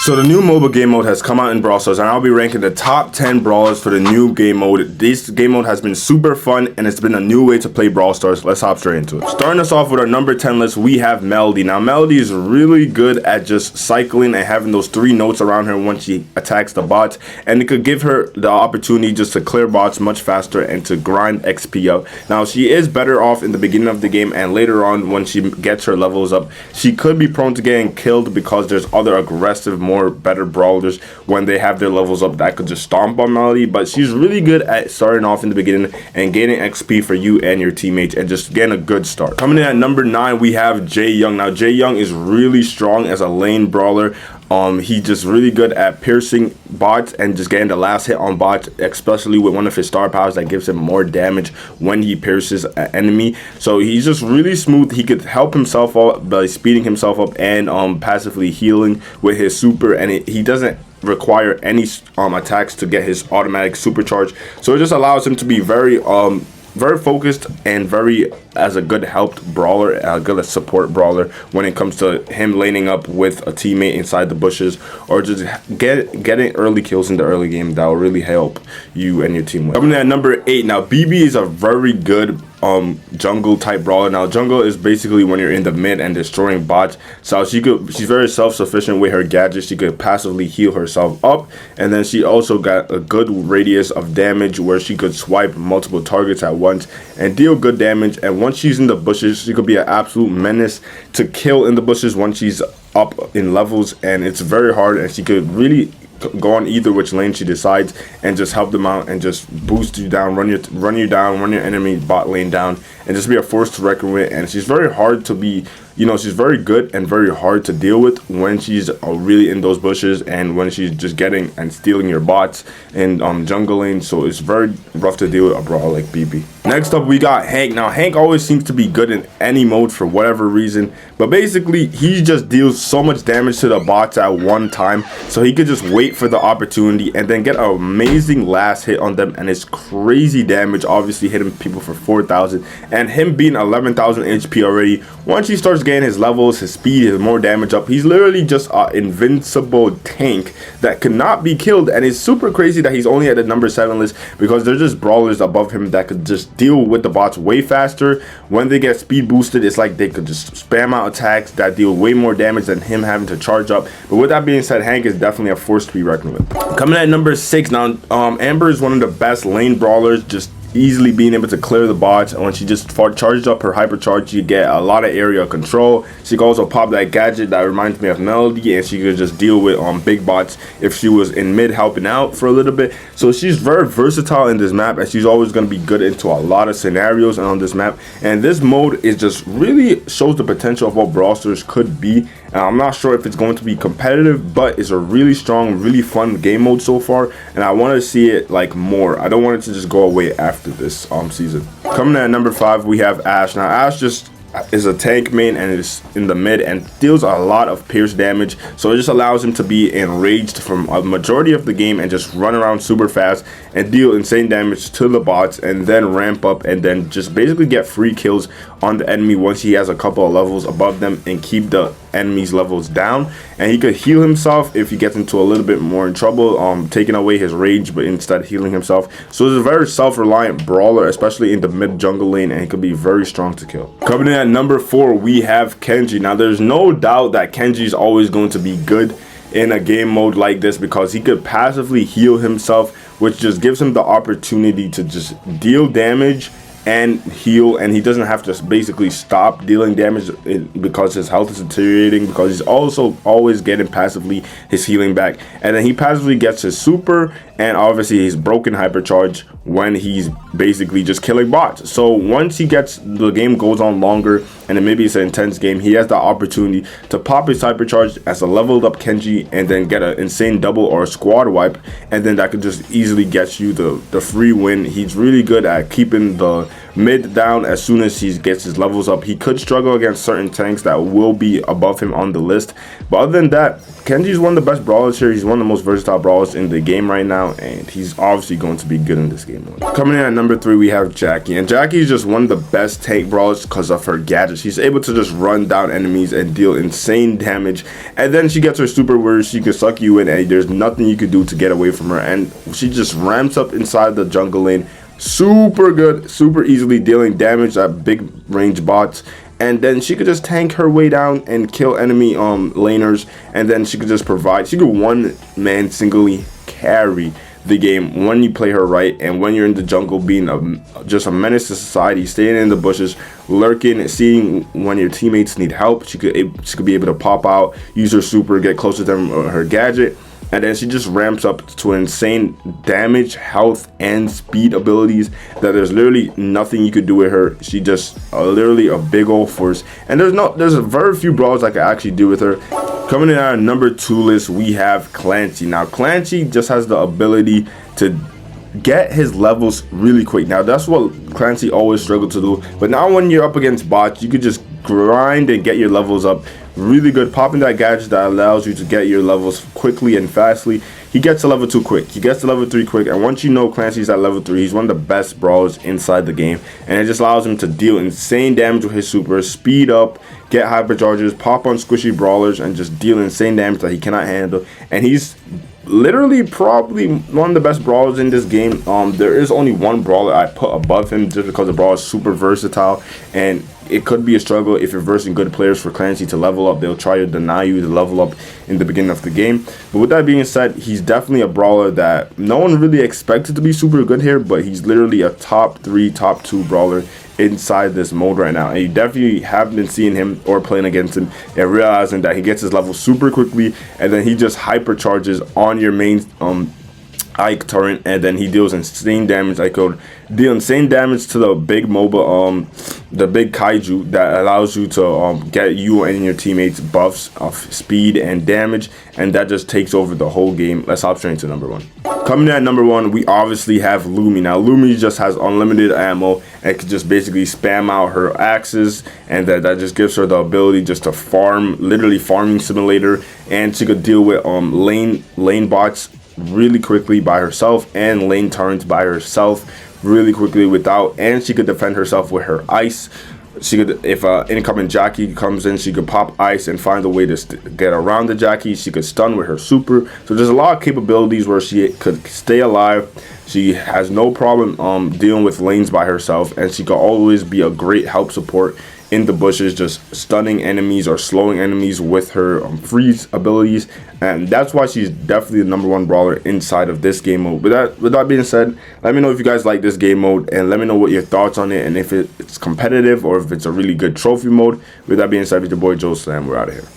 So the new Moba game mode has come out in Brawl Stars, and I'll be ranking the top 10 brawlers for the new game mode. This game mode has been super fun, and it's been a new way to play Brawl Stars. Let's hop straight into it. Starting us off with our number 10 list, we have Melody. Now, Melody is really good at just cycling and having those 3 notes around her when she attacks the bots, and it could give her the opportunity just to clear bots much faster and to grind XP up. Now, she is better off in the beginning of the game, and later on when she gets her levels up, she could be prone to getting killed because there's other aggressive, more better brawlers when they have their levels up that could just stomp on Melody. But she's really good at starting off in the beginning and gaining XP for you and your teammates and just getting a good start. Coming in at number 9, we have Jay Young. Now, Jay Young is really strong as a lane brawler. He's just really good at piercing bots and just getting the last hit on bots, especially with one of his star powers that gives him more damage when he pierces an enemy. So he's just really smooth. He could help himself out by speeding himself up and passively healing with his super, and he doesn't require any attacks to get his automatic supercharge. So it just allows him to be very focused and very as a good helped brawler, a good support brawler when it comes to him laning up with a teammate inside the bushes or just getting early kills in the early game. That will really help you and your team win. Coming in at number 8, now BB is a very good jungle type brawler. Now jungle is basically when you're in the mid and destroying bots. So she's very self-sufficient with her gadgets. She could passively heal herself up, and then she also got a good radius of damage where she could swipe multiple targets at once and deal good damage. And once she's in the bushes, she could be an absolute menace to kill in the bushes once she's up in levels, and it's very hard, and she could really go on either which lane she decides and just help them out and just boost you down, run your enemy bot lane down, and just be a force to reckon with. And she's very hard to be, she's very good and very hard to deal with when she's really in those bushes and when she's just getting and stealing your bots and jungle lane. So it's very rough to deal with a brawler like BB. Next up, we got Hank. Now, Hank always seems to be good in any mode for whatever reason, but basically, he just deals so much damage to the bots at one time, so he could just wait for the opportunity and then get an amazing last hit on them, and it's crazy damage, obviously hitting people for 4,000, and him being 11,000 HP already. Once he starts getting his levels, his speed, his more damage up, he's literally just an invincible tank that cannot be killed, and it's super crazy that he's only at the number 7 list because there's just brawlers above him that could just deal with the bots way faster. When they get speed boosted, it's like they could just spam out attacks that deal way more damage than him having to charge up. But with that being said, Hank is definitely a force to be reckoned with. Coming at number 6, now Amber is one of the best lane brawlers, just easily being able to clear the bots. And when she just charged up her hypercharge, you get a lot of area control. She could also pop that gadget that reminds me of Melody, and she could just deal with big bots if she was in mid helping out for a little bit. So she's very versatile in this map, and she's always going to be good into a lot of scenarios on this map. And this mode is just really shows the potential of what Brawl Stars could be. And I'm not sure if it's going to be competitive, but it's a really strong, really fun game mode so far, and I want to see it like more. I don't want it to just go away after this season. Coming in at number 5, we have Ash. Now Ash just is a tank main and is in the mid and deals a lot of pierce damage, so it just allows him to be enraged from a majority of the game and just run around super fast and deal insane damage to the bots and then ramp up and then just basically get free kills on the enemy once he has a couple of levels above them and keep the enemy's levels down. And he could heal himself if he gets into a little bit more in trouble, taking away his rage but instead healing himself. So it's a very self-reliant brawler, especially in the mid jungle lane, and he could be very strong to kill. Coming in at number 4, we have Kenji. Now there's no doubt that Kenji is always going to be good in a game mode like this because he could passively heal himself, which just gives him the opportunity to just deal damage and heal, and he doesn't have to basically stop dealing damage because his health is deteriorating, because he's also always getting passively his healing back, and then he passively gets his super and obviously his broken hypercharge when he's basically just killing bots. So once the game goes on longer and then maybe it's an intense game, he has the opportunity to pop his hypercharge as a leveled up Kenji and then get an insane double or a squad wipe, and then that could just easily get you the free win. He's really good at keeping the mid down as soon as he gets his levels up. He could struggle against certain tanks that will be above him on the list, but other than that, Kenji's one of the best brawlers here. He's one of the most versatile brawlers in the game right now, and he's obviously going to be good in this game mode. Coming in at number number 3, we have Jackie. And Jackie is just one of the best tank brawlers because of her gadgets. She's able to just run down enemies and deal insane damage. And then she gets her super where she can suck you in and there's nothing you can do to get away from her. And she just ramps up inside the jungle lane. Super good, super easily dealing damage at big range bots. And then she could just tank her way down and kill enemy laners. And then she could just provide, she could one man singly carry the game when you play her right, and when you're in the jungle being just a menace to society, staying in the bushes, lurking, seeing when your teammates need help. She could be able to pop out, use her super, get closer to them, her gadget, and then she just ramps up to insane damage, health, and speed abilities that there's literally nothing you could do with her. She just literally a big old force, and there's a very few brawlers I could actually do with her. Coming in at our number 2 list, we have Clancy. Now, Clancy just has the ability to get his levels really quick. Now, that's what Clancy always struggled to do. But now when you're up against bots, you could just grind and get your levels up really good. Popping that gadget that allows you to get your levels quickly and fastly. He gets to level 2 quick. He gets to level 3 quick. And once you know Clancy's at level 3, he's one of the best brawlers inside the game. And it just allows him to deal insane damage with his super, speed up, get hypercharges, pop on squishy brawlers, and just deal insane damage that he cannot handle. And he's literally probably one of the best brawlers in this game. There is only one brawler I put above him just because the brawler is super versatile, and it could be a struggle if you're versing good players for Clancy to level up. They'll try to deny you the level up in the beginning of the game. But with that being said, he's definitely a brawler that no one really expected to be super good here, but he's literally a top 3, top 2 brawler inside this mode right now. And you definitely have been seeing him or playing against him and realizing that he gets his level super quickly, and then he just hypercharges on your main Ike turret, and then he deals insane damage. I could deal insane damage to the big Moba, the big kaiju that allows you to get you and your teammates buffs of speed and damage, and that just takes over the whole game. Let's hop straight into number 1. Coming in at number 1, we obviously have Lumi. Now, Lumi just has unlimited ammo and can just basically spam out her axes, and that just gives her the ability just to farm, literally farming simulator, and she could deal with lane bots really quickly by herself and lane turrets by herself really quickly and she could defend herself with her ice. She could, if incoming Jackie comes in, she could pop ice and find a way to get around the Jackie. She could stun with her super. So there's a lot of capabilities where she could stay alive. She has no problem dealing with lanes by herself, and she could always be a great help support in the bushes, just stunning enemies or slowing enemies with her freeze abilities. And that's why she's definitely the number 1 brawler inside of this game mode. With that being said, let me know if you guys like this game mode, and let me know what your thoughts on it, and if it's competitive or if it's a really good trophy mode. With that being said, it's your boy Joe Slam. We're out of here.